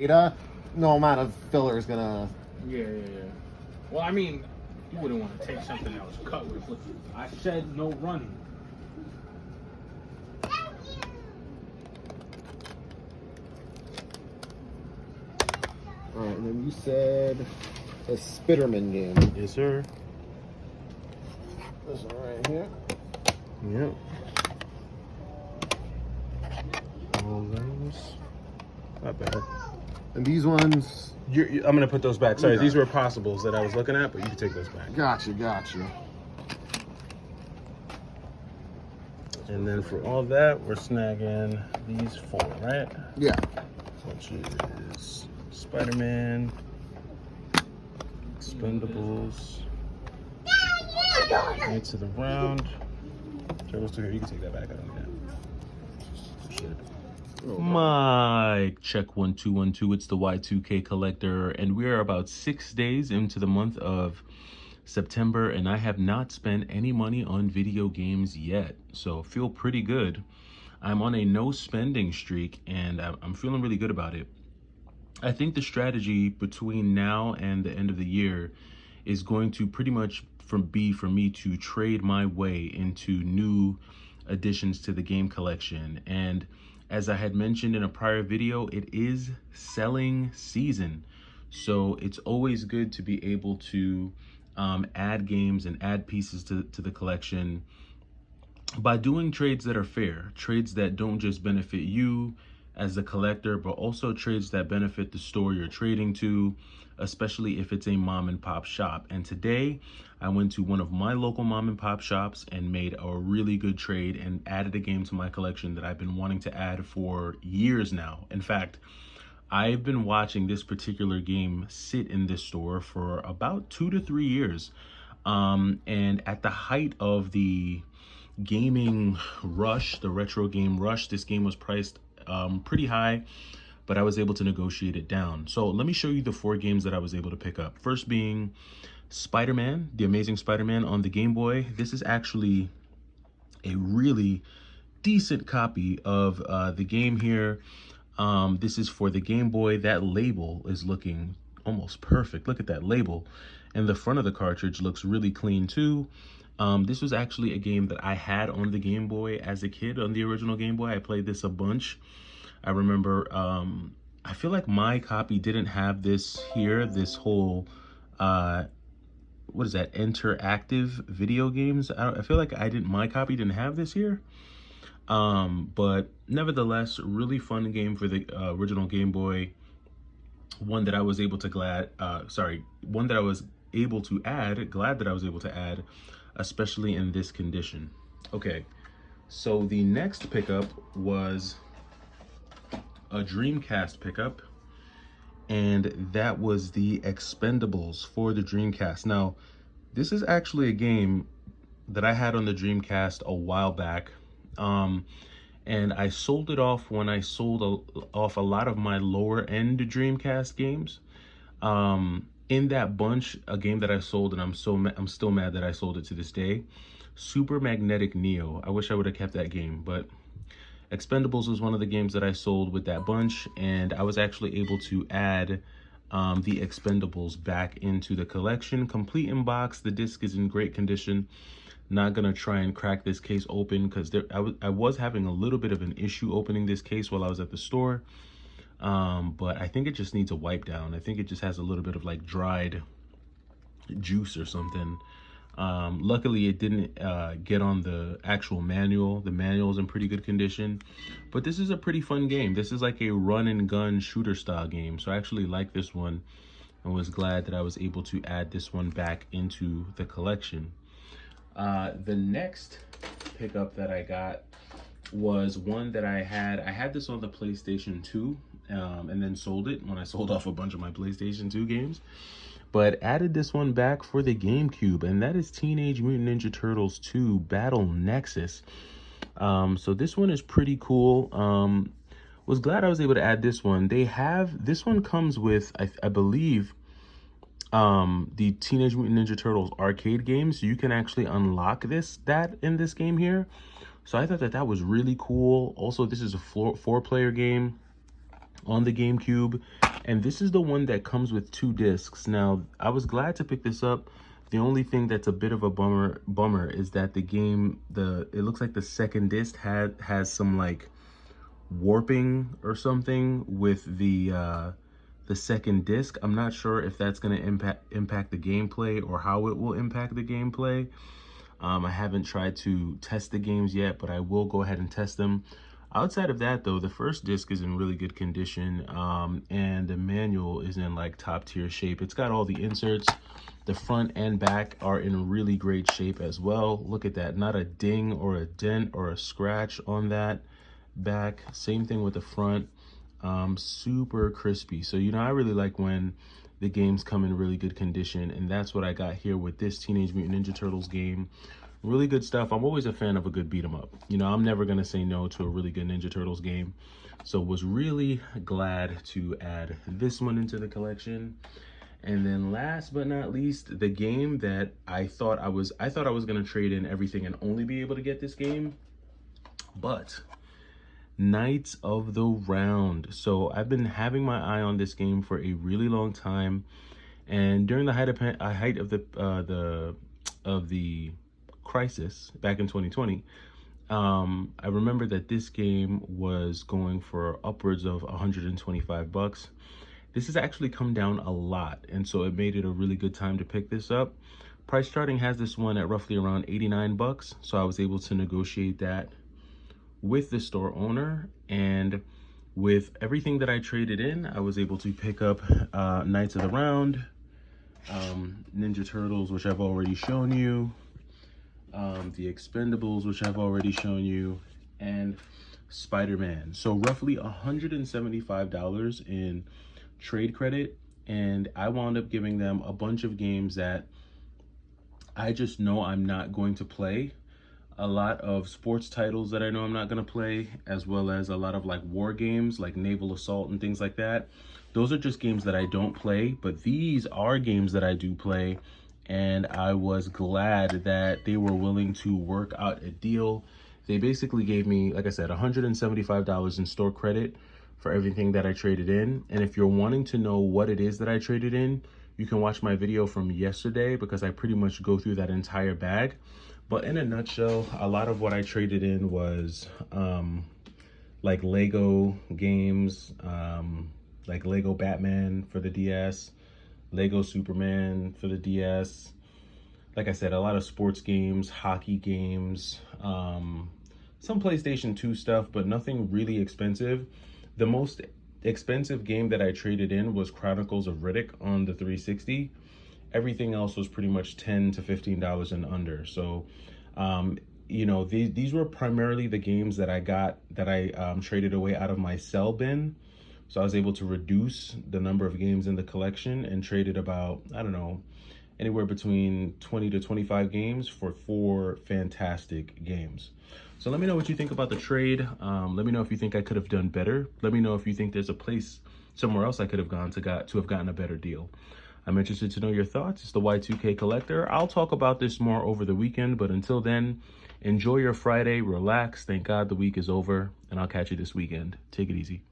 No amount of filler is gonna. Yeah. Well, I mean, you wouldn't want to take something that was cut with. I said no running. All right, and then you said a Spiderman game. Yes, sir. This one right here. Yep. All those. Not bad. And these ones. I'm gonna put those back. Sorry, Okay. these were possibles that I was looking at, but you can take those back. Gotcha. And then for all that, we're snagging these 4, right? Yeah. Which is Spider-Man, Expendables, Knights of the Round. Turtles 2 here. You can take that back. I don't need that. Shit. Mic check 1 2 1 2. It's the Y2K collector, and we are about 6 days into the month of September, and I have not spent any money on video games yet, so feel pretty good. I'm on a no spending streak, and I'm feeling really good about it. I think the strategy between now and the end of the year is going to pretty much be for me to trade my way into new additions to the game collection. And as I had mentioned in a prior video, it is selling season. So it's always good to be able to add games and add pieces to the collection by doing trades that are fair, trades that don't just benefit you as a collector, but also trades that benefit the store you're trading to, especially if it's a mom and pop shop. And today I went to one of my local mom and pop shops and made a really good trade and added a game to my collection that I've been wanting to add for years now. In fact, I've been watching this particular game sit in this store for about 2 to 3 years. And at the height of the gaming rush, the retro game rush, this game was priced pretty high, but I was able to negotiate it down. So let me show you the 4 games that I was able to pick up. First being Spider-Man, The Amazing Spider-Man on the Game Boy. This is actually a really decent copy of the game here. This is for the Game Boy. That label is looking almost perfect. Look at that label. And the front of the cartridge looks really clean too. This was actually a game that I had on the Game Boy as a kid, on the original Game Boy. I played this a bunch. I remember, I feel like my copy didn't have this here, this whole, what is that, interactive video games. I feel like my copy didn't have this here. But nevertheless, really fun game for the original Game Boy. One that I was able to glad that I was able to add, glad that I was able to add, especially in this condition. Okay, so the next pickup was a Dreamcast pickup, and that was the Expendables for the Dreamcast. Now, this is actually a game that I had on the Dreamcast a while back, and I sold it off when I sold off a lot of my lower end Dreamcast games. In that bunch, a game that I sold, and I'm still mad that I sold it to this day, Super Magnetic Neo. I wish I would have kept that game, but Expendables was one of the games that I sold with that bunch, and I was actually able to add the Expendables back into the collection, complete in box. The disc is in great condition. Not gonna try and crack this case open because I was having a little bit of an issue opening this case while I was at the store. But I think it just needs a wipe down. I think it just has a little bit of like dried juice or something. Luckily it didn't get on the actual manual. The manual is in pretty good condition, but this is a pretty fun game. This is like a run and gun shooter style game. So I actually like this one and was glad that I was able to add this one back into the collection. The next pickup that I got was one that I had this on the PlayStation 2, and then sold it when I sold off a bunch of my PlayStation 2 games, but added this one back for the GameCube, and that is Teenage Mutant Ninja Turtles 2 Battle Nexus. So this one is pretty cool. Was glad I was able to add this one. This one comes with, I believe, the Teenage Mutant Ninja Turtles arcade game, so you can actually unlock that in this game here. So I thought that was really cool. Also, this is a 4-player game on the GameCube, And this is the one that comes with 2 discs. Now, I was glad to pick this up. The only thing that's a bit of a bummer is that the game, it looks like the second disc has some like warping or something with the second disc. I'm not sure if that's going to impact the gameplay or how it will impact the gameplay. I haven't tried to test the games yet, but I will go ahead and test them. Outside of that, though, the first disc is in really good condition, and the manual is in like top tier shape. It's got all the inserts. The front and back are in really great shape as well. Look at that, not a ding or a dent or a scratch on that back. Same thing with the front. Super crispy. So, you know, I really like when the games come in really good condition, and that's what I got here with this Teenage Mutant Ninja Turtles game. Really good stuff. I'm always a fan of a good beat 'em up. You know, I'm never gonna say no to a really good Ninja Turtles game. So was really glad to add this one into the collection. And then last but not least, the game that I thought I was gonna trade in everything and only be able to get this game, but Knights of the Round. So I've been having my eye on this game for a really long time, and during the height of the crisis back in 2020, I remember that this game was going for upwards of 125 bucks. This has actually come down a lot, and so it made it a really good time to pick this up. Price Charting has this one at roughly around 89 bucks, so I was able to negotiate that with the store owner, and with everything that I traded in, I was able to pick up Knights of the Round, Ninja Turtles, which I've already shown you, the Expendables, which I've already shown you, and Spider-Man. So roughly $175 in trade credit, and I wound up giving them a bunch of games that I just know I'm not going to play. A lot of sports titles that I know I'm not going to play, as well as a lot of like war games like Naval Assault and things like that. Those are just games that I don't play, but these are games that I do play, and I was glad that they were willing to work out a deal. They basically gave me, like I said, $175 in store credit for everything that I traded in. And if you're wanting to know what it is that I traded in, you can watch my video from yesterday, because I pretty much go through that entire bag. But in a nutshell, a lot of what I traded in was like Lego games, like Lego Batman for the DS, Lego Superman for the DS. Like I said, a lot of sports games, hockey games, some PlayStation 2 stuff, but nothing really expensive. The most expensive game that I traded in was Chronicles of Riddick on the 360. Everything else was pretty much $10 to $15 and under. So, you know, these were primarily the games that I traded away out of my sell bin. So I was able to reduce the number of games in the collection and traded about, I don't know, anywhere between 20 to 25 games for 4 fantastic games. So let me know what you think about the trade. Let me know if you think I could have done better. Let me know if you think there's a place somewhere else I could have gone to have gotten a better deal. I'm interested to know your thoughts. It's the Y2K Collector. I'll talk about this more over the weekend, but until then, enjoy your Friday, relax, thank God the week is over, and I'll catch you this weekend. Take it easy.